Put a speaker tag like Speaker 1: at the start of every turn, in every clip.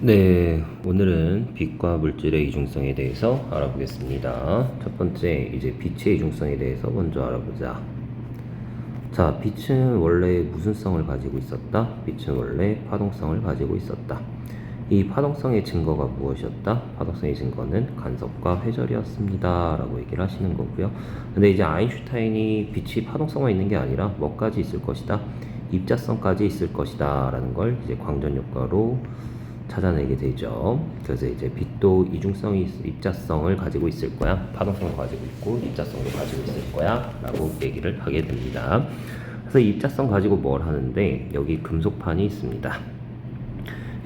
Speaker 1: 네, 오늘은 빛과 물질의 이중성에 대해서 알아보겠습니다. 첫 번째, 이제 빛의 이중성에 대해서 먼저 알아보자. 자, 빛은 원래 무슨 성을 가지고 있었다? 빛은 원래 파동성을 가지고 있었다. 이 파동성의 증거가 무엇이었다? 파동성의 증거는 간섭과 회절이었습니다. 라고 얘기를 하시는 거고요. 근데 이제 아인슈타인이 빛이 파동성만 있는 게 아니라 뭐까지 있을 것이다? 입자성까지 있을 것이다. 라는 걸 이제 광전 효과로 찾아내게 되죠. 그래서 이제 빛도 이중성이 입자성을 가지고 있을 거야. 파동성을 가지고 있고 입자성도 가지고 있을 거야. 라고 얘기를 하게 됩니다. 그래서 입자성 가지고 뭘 하는데 여기 금속판이 있습니다.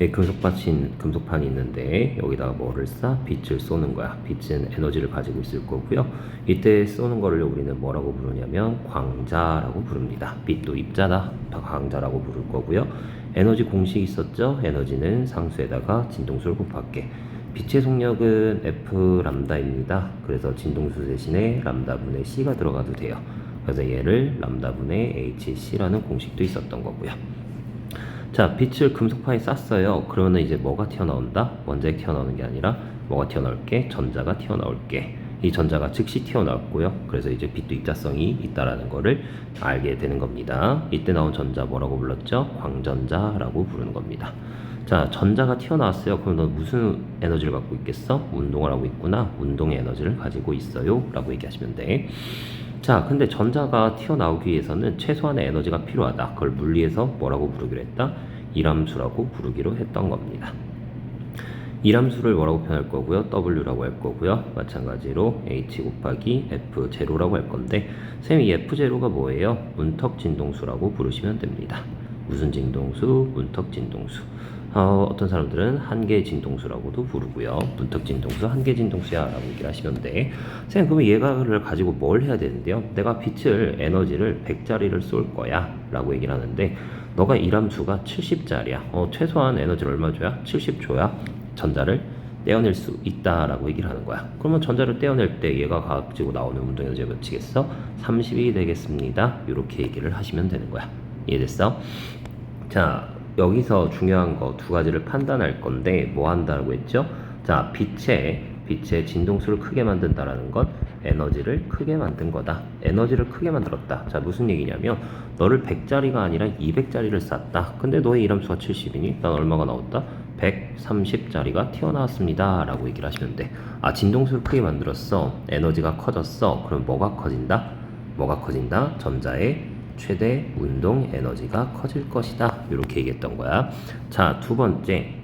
Speaker 1: 예, 금속판이 있는데 여기다가 뭐를 쏴? 빛을 쏘는 거야. 빛은 에너지를 가지고 있을 거고요. 이때 쏘는 거를 우리는 뭐라고 부르냐면 광자라고 부릅니다. 빛도 입자다. 광자라고 부를 거고요. 에너지 공식이 있었죠? 에너지는 상수에다가 진동수를 곱할게. 빛의 속력은 F 람다입니다. 그래서 진동수 대신에 람다분의 C가 들어가도 돼요. 그래서 얘를 람다분의 HC라는 공식도 있었던 거고요. 자, 빛을 금속판에 쐈어요. 그러면 이제 뭐가 튀어나온다? 원자핵 튀어나오는 게 아니라 뭐가 튀어나올게? 전자가 튀어나올게. 이 전자가 즉시 튀어나왔고요. 그래서 이제 빛도 입자성이 있다라는 거를 알게 되는 겁니다. 이때 나온 전자 뭐라고 불렀죠? 광전자라고 부르는 겁니다. 자, 전자가 튀어나왔어요. 그럼 너 무슨 에너지를 갖고 있겠어? 운동을 하고 있구나. 운동의 에너지를 가지고 있어요. 라고 얘기하시면 돼. 자, 근데 전자가 튀어나오기 위해서는 최소한의 에너지가 필요하다. 그걸 물리에서 뭐라고 부르기로 했다? 이람수라고 부르기로 했던 겁니다. 이람수를 뭐라고 표현할 거고요? W라고 할 거고요. 마찬가지로 H 곱하기 F0라고 할 건데 쌤이 F0가 뭐예요? 문턱 진동수라고 부르시면 됩니다. 무슨 진동수? 문턱 진동수. 어떤 사람들은 한계 진동수라고도 부르고요. 문턱 진동수, 한계 진동수야 라고 얘기를 하시면 돼. 쌤, 그러면 얘가를 가지고 뭘 해야 되는데요? 내가 빛을, 에너지를 100짜리를 쏠 거야 라고 얘기를 하는데 너가 이람수가 70짜리야. 최소한 에너지를 얼마 줘야? 70줘야 전자를 떼어낼 수 있다라고 얘기를 하는 거야. 그러면 전자를 떼어낼 때 얘가 가지고 나오는 운동 에너지가 몇이겠어? 30이 되겠습니다. 이렇게 얘기를 하시면 되는 거야. 이해됐어? 자, 여기서 중요한 거 두 가지를 판단할 건데 뭐 한다고 했죠? 자, 빛의 진동수를 크게 만든다라는 건 에너지를 크게 만든 거다. 에너지를 크게 만들었다. 자, 무슨 얘기냐면 너를 100짜리가 아니라 200짜리를 쐈다. 근데 너의 이람수가 70이니 난 얼마가 나왔다? 130짜리가 튀어나왔습니다. 라고 얘기를 하시면 돼. 아, 진동수를 크게 만들었어. 에너지가 커졌어. 그럼 뭐가 커진다? 뭐가 커진다? 전자의 최대 운동 에너지가 커질 것이다. 이렇게 얘기했던 거야. 자, 두 번째.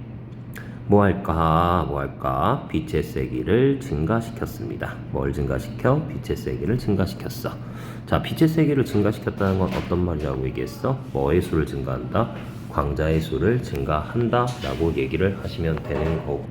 Speaker 1: 뭐 할까? 빛의 세기를 증가시켰습니다. 뭘 증가시켜? 빛의 세기를 증가시켰어. 자, 빛의 세기를 증가시켰다는 건 어떤 말이라고 얘기했어? 뭐의 수를 증가한다? 광자의 수를 증가한다 라고 얘기를 하시면 되는 거고,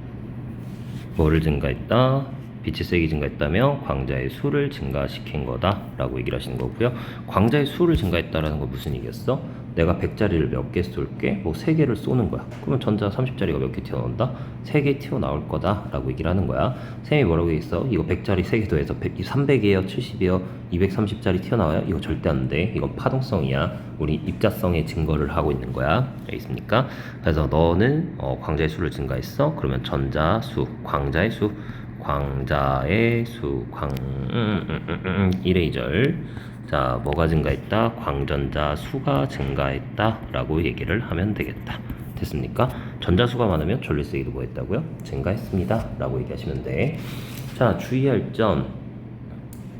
Speaker 1: 뭐를 증가했다? 빛의 세기 증가했다면 광자의 수를 증가시킨 거다 라고 얘기를 하시는 거고요. 광자의 수를 증가했다라는 건 무슨 얘기였어? 내가 100짜리를 몇 개 쏠게? 뭐 3개를 쏘는 거야. 그러면 전자 30짜리가 몇 개 튀어나온다? 3개 튀어나올 거다 라고 얘기를 하는 거야. 쌤이 뭐라고 얘기했어? 이거 100짜리 3개 더해서 300이에요? 70이에요? 230짜리 튀어나와요? 이거 절대 안 돼. 이건 파동성이야. 우리 입자성의 증거를 하고 있는 거야. 알겠습니까? 그래서 너는 광자의 수를 증가했어? 그러면 전자 수, 광자의 수, 이레이절. 자, 뭐가 증가했다? 광전자 수가 증가했다 라고 얘기를 하면 되겠다. 됐습니까? 전자수가 많으면 전류세기도 뭐 했다고요? 증가했습니다 라고 얘기하시면 돼. 자, 주의할 점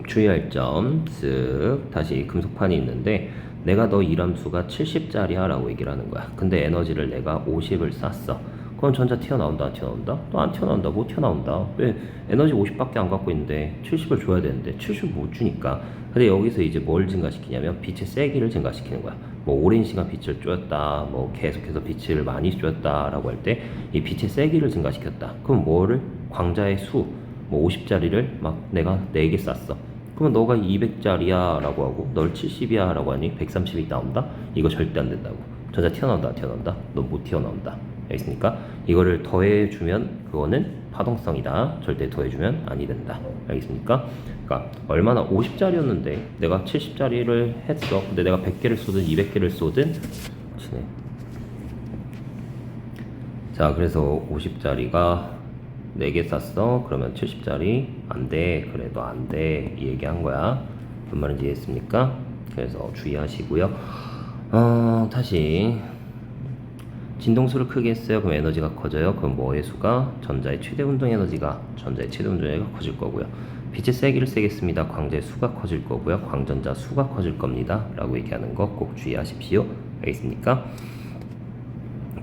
Speaker 1: 쓱 다시 금속판이 있는데 내가 너 이람수가 70짜리야 라고 얘기를 하는 거야. 근데 에너지를 내가 50을 쐈어. 그럼 전자 튀어나온다, 안 튀어나온다? 또 안 튀어나온다, 못 튀어나온다. 왜? 에너지 50밖에 안 갖고 있는데 70을 줘야 되는데 70을 못 주니까. 근데 여기서 이제 뭘 증가시키냐면 빛의 세기를 증가시키는 거야. 뭐 오랜 시간 빛을 쬐었다, 뭐 계속해서 빛을 많이 쬐었다 라고 할 때 이 빛의 세기를 증가시켰다. 그럼 뭐를? 광자의 수, 뭐 50짜리를 막 내가 4개 쐈어. 그러면 너가 200짜리야 라고 하고 널 70이야 라고 하니 130이 나온다? 이거 절대 안 된다고. 전자 튀어나온다, 안 튀어나온다? 너 못 튀어나온다. 알겠습니까? 이거를 더해주면 그거는 파동성이다. 절대 더해주면 아니 된다. 알겠습니까? 그러니까 얼마나 50짜리였는데 내가 70짜리를 했어. 근데 내가 100개를 쏘든 200개를 쏘든 자, 그래서 50짜리가 4개 쌌어. 그러면 70짜리 안 돼. 그래도 안 돼. 이 얘기 한 거야. 뭔 말인지 이해했습니까? 그래서 주의하시고요. 다시 진동수를 크게 했어요. 그럼 에너지가 커져요. 그럼 뭐의 수가? 전자의 최대 운동 에너지가 커질 거고요. 빛의 세기를 세게 씁니다. 광자의 수가 커질 거고요. 광전자 수가 커질 겁니다. 라고 얘기하는 거 꼭 주의하십시오. 알겠습니까?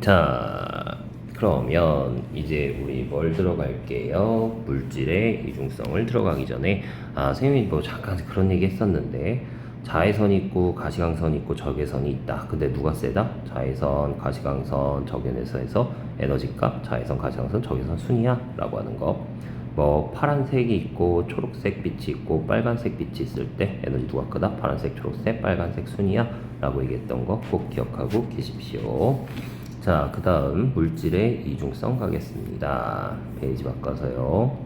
Speaker 1: 자, 그러면 이제 우리 뭘 들어갈게요? 물질의 이중성을 들어가기 전에 선생님이 뭐 잠깐 그런 얘기 했었는데 자외선이 있고 가시광선이 있고 적외선이 있다. 근데 누가 세다? 자외선, 가시광선, 적외선에서 에너지값, 자외선, 가시광선, 적외선 순이야? 라고 하는 거. 뭐 파란색이 있고 초록색 빛이 있고 빨간색 빛이 있을 때 에너지 누가 크다? 파란색, 초록색, 빨간색 순이야? 라고 얘기했던 거 꼭 기억하고 계십시오. 자, 그 다음 물질의 이중성 가겠습니다. 페이지 바꿔서요.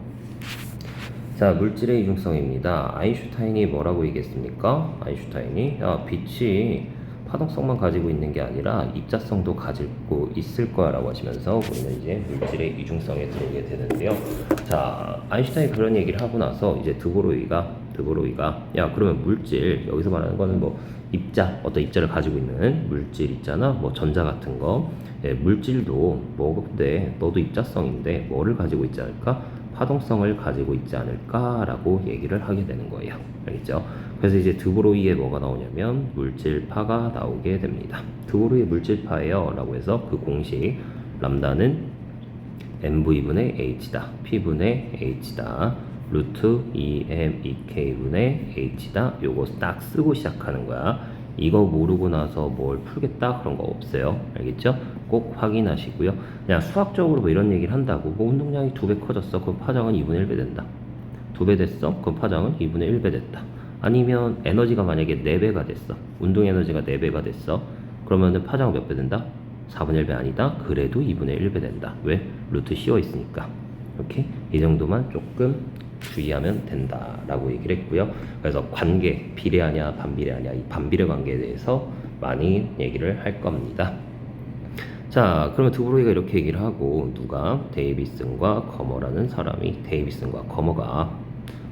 Speaker 1: 자, 물질의 이중성입니다. 아인슈타인이 뭐라고 얘기했습니까? 아인슈타인이 빛이 파동성만 가지고 있는 게 아니라 입자성도 가지고 있을 거야 라고 하시면서 우리는 이제 물질의 이중성에 들어오게 되는데요. 자, 아인슈타인이 그런 얘기를 하고 나서 이제 드보로이가 야, 그러면 물질, 여기서 말하는 거는 뭐 어떤 입자를 가지고 있는 물질 있잖아, 뭐 전자 같은 거. 물질도 근데 너도 입자성인데 뭐를 가지고 있지 않을까? 파동성을 가지고 있지 않을까라고 얘기를 하게 되는 거예요. 알겠죠? 그래서 이제 드브로이에 뭐가 나오냐면 물질파가 나오게 됩니다. 드브로이 물질파예요 라고 해서 그 공식 람다는 mv분의 h다, p분의 h다, 루트 2m2k분의 h다. 요거 딱 쓰고 시작하는 거야. 이거 모르고 나서 뭘 풀겠다 그런 거 없어요. 알겠죠? 꼭 확인하시고요. 그냥 수학적으로 뭐 이런 얘기를 한다고 뭐 운동량이 2배 커졌어. 그럼 파장은 2분의 1배 된다. 2배 됐어. 그럼 파장은 2분의 1배 됐다. 아니면 에너지가 만약에 4배가 됐어. 운동 에너지가 4배가 됐어. 그러면은 파장은 몇 배 된다? 4분의 1배 아니다. 그래도 2분의 1배 된다. 왜? 루트 씌워 있으니까. 이렇게 이 정도만 조금 주의하면 된다라고 얘기를 했고요. 그래서 관계, 비례하냐 반비례하냐, 이 반비례 관계에 대해서 많이 얘기를 할 겁니다. 자, 그러면 드브로이가 이렇게 얘기를 하고 누가 데이비슨과 거머라는 사람이 데이비슨과 거머가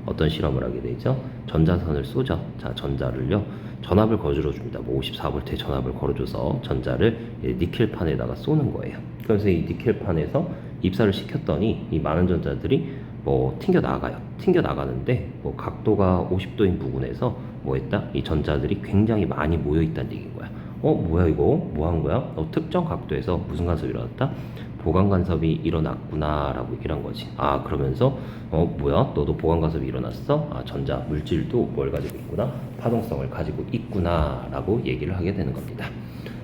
Speaker 1: 어떤 실험을 하게 되죠? 전자선을 쏘죠. 자, 전자를요 전압을 거들어 줍니다. 뭐 54V의 전압을 걸어줘서 전자를 니켈판에다가 쏘는 거예요. 그래서 이 니켈판에서 입사를 시켰더니 이 많은 전자들이 뭐 튕겨 나가요. 튕겨 나가는데 뭐 각도가 50도인 부분에서 뭐 했다? 이 전자들이 굉장히 많이 모여 있다는 얘기인 거야. 뭐야 이거? 뭐 한 거야? 특정 각도에서 무슨 간섭이 일어났다? 보강 간섭이 일어났구나 라고 얘기를 한 거지. 그러면서 뭐야? 너도 보강 간섭이 일어났어? 전자 물질도 뭘 가지고 있구나? 파동성을 가지고 있구나 라고 얘기를 하게 되는 겁니다.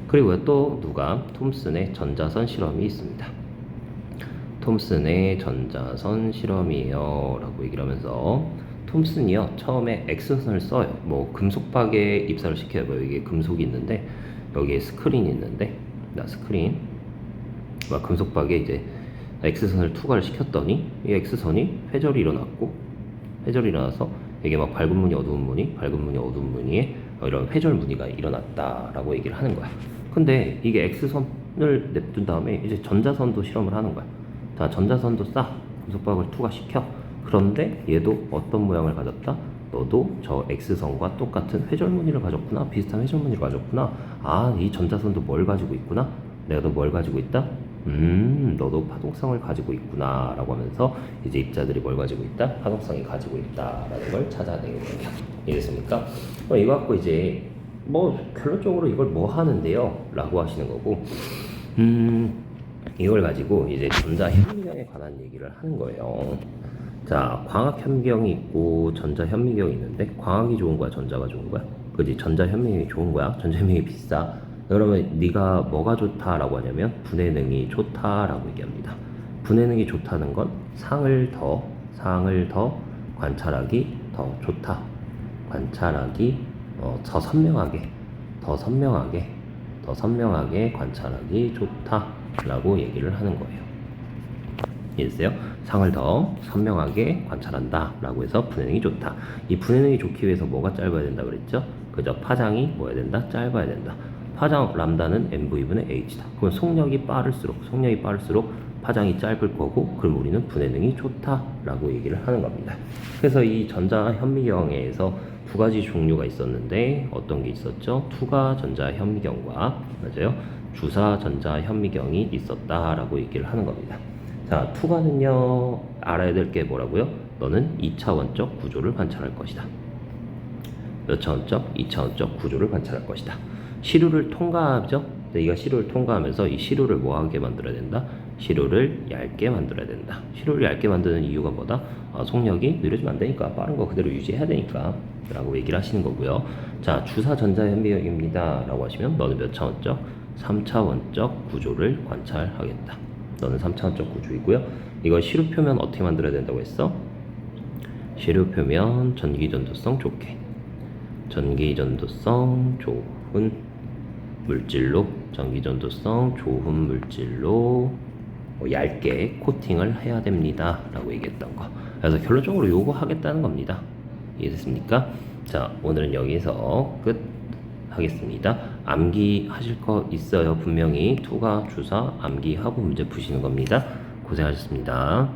Speaker 1: 그리고 또 누가 톰슨의 전자선 실험이 있습니다. 톰슨의 전자선 실험이에요 라고 얘기를 하면서 톰슨이요 처음에 X선을 써요. 뭐 금속박에 입사를 시켜요. 뭐 여기에 금속이 있는데 여기에 스크린이 있는데 스크린 막 금속박에 이제 X선을 투과를 시켰더니 이 X선이 회절이 일어나서 이게 막 밝은 무늬 어두운 무늬에 이런 회절 무늬가 일어났다라고 얘기를 하는 거야. 근데 이게 X선을 냅둔 다음에 이제 전자선도 실험을 하는 거야. 자, 전자선도 금속박을 투과시켜. 그런데 얘도 어떤 모양을 가졌다? 너도 저 X선과 똑같은 회절 무늬를 가졌구나. 비슷한 회절 무늬를 가졌구나. 이 전자선도 뭘 가지고 있구나. 내가 너 뭘 가지고 있다? 너도 파동성을 가지고 있구나 라고 하면서 이제 입자들이 뭘 가지고 있다? 파동성이 가지고 있다 라는 걸 찾아내는 거예요. 이해됐습니까? 이거 갖고 이제 뭐 결론적으로 이걸 뭐 하는데요? 라고 하시는 거고 이걸 가지고 이제 전자 현미경에 관한 얘기를 하는 거예요. 자, 광학 현미경이 있고 전자 현미경이 있는데 광학이 좋은 거야, 전자가 좋은 거야? 그지? 전자 현미경이 좋은 거야. 전자 현미경이 비싸. 그러면 네가 뭐가 좋다라고 하냐면 분해능이 좋다라고 얘기합니다. 분해능이 좋다는 건 상을 더 관찰하기 더 좋다. 관찰하기 더 선명하게 관찰하기 좋다라고 얘기를 하는 거예요. 이해됐어요? 상을 더 선명하게 관찰한다 라고 해서 분해능이 좋다. 이 분해능이 좋기 위해서 뭐가 짧아야 된다 그랬죠? 그죠? 파장이 뭐야 된다? 짧아야 된다. 파장 람다는 mv분의 h다. 그럼 속력이 빠를수록 파장이 짧을 거고, 그럼 우리는 분해능이 좋다라고 얘기를 하는 겁니다. 그래서 이 전자 현미경에서 두 가지 종류가 있었는데 어떤 게 있었죠? 투가 전자 현미경과 맞아요? 주사 전자 현미경이 있었다라고 얘기를 하는 겁니다. 자, 투가는요 알아야 될 게 뭐라고요? 너는 2차원적 구조를 관찰할 것이다. 몇 차원적? 2차원적 구조를 관찰할 것이다. 시료를 통과하죠? 네가 시료를 통과하면서 이 시료를 뭐하게 만들어야 된다? 시료를 얇게 만들어야 된다. 시료를 얇게 만드는 이유가 뭐다? 속력이 느려지면 안 되니까 빠른 거 그대로 유지해야 되니까 라고 얘기를 하시는 거고요. 자, 주사 전자 현미경입니다 라고 하시면 너는 몇 차원적? 3차원적 구조를 관찰하겠다. 너는 3차원적 구조이고요. 이거 시료 표면 어떻게 만들어야 된다고 했어? 시료 표면 전기전도성 좋게, 전기전도성 좋은 물질로, 전기전도성 좋은 물질로 얇게 코팅을 해야 됩니다 라고 얘기했던 거. 그래서 결론적으로 요거 하겠다는 겁니다. 이해됐습니까? 자, 오늘은 여기서 끝 하겠습니다. 암기하실 거 있어요. 분명히 투가 주사 암기하고 문제 푸시는 겁니다. 고생하셨습니다.